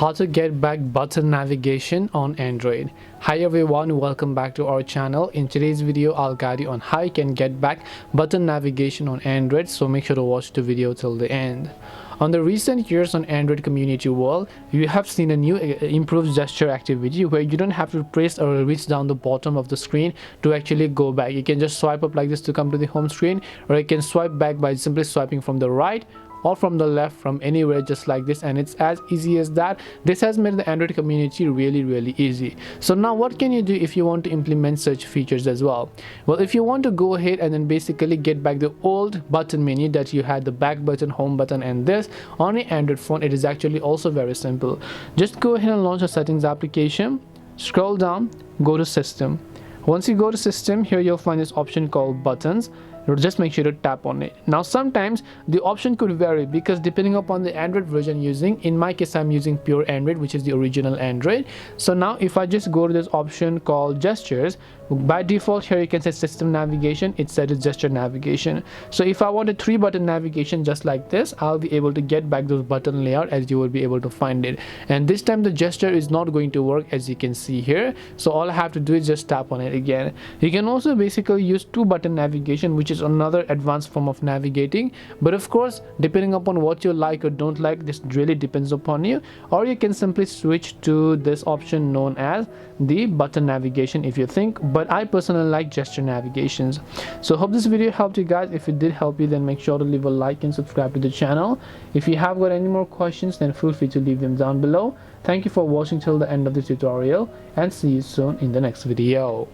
how to get back button navigation on Android. Hi everyone, welcome back to our channel. In today's video I'll guide you on how you can get back button navigation on Android, so make sure to watch the video till the end. On the recent years on Android community world, you have seen a new improved gesture activity where you don't have to press or reach down the bottom of the screen to actually go back. You can just swipe up like this to come to the home screen, or you can swipe back by simply swiping from the right or from the left, from anywhere, just like this, and it's as easy as that. This has made the Android community really easy. So now what can you do if you want to implement such features as well? Well, if you want to go ahead and then basically get back the old button menu that you had, the back button, home button, and this on an Android phone, it is actually also very simple. Just go ahead and launch the settings application, scroll down, go to system. Once you go to system, here you'll find this option called buttons. Just make sure to tap on it. Now sometimes the option could vary because depending upon the Android version using. In my case, I'm using pure Android, which is the original Android. So now if I just go to this option called gestures, by default here you can say system navigation, it said it's gesture navigation. So if I want a 3-button navigation just like this, I'll be able to get back those button layout as you will be able to find it. And this time the gesture is not going to work, as you can see here. So all I have to do is just tap on it again. You can also basically use 2-button navigation, which is another advanced form of navigating, but of course depending upon what you like or don't like, this really depends upon you. Or you can simply switch to this option known as the button navigation if you think, but I personally like gesture navigations. So hope this video helped you guys. If it did help you, then make sure to leave a like and subscribe to the channel. If you have got any more questions, then feel free to leave them down below. Thank you for watching till the end of the tutorial, and see you soon in the next video.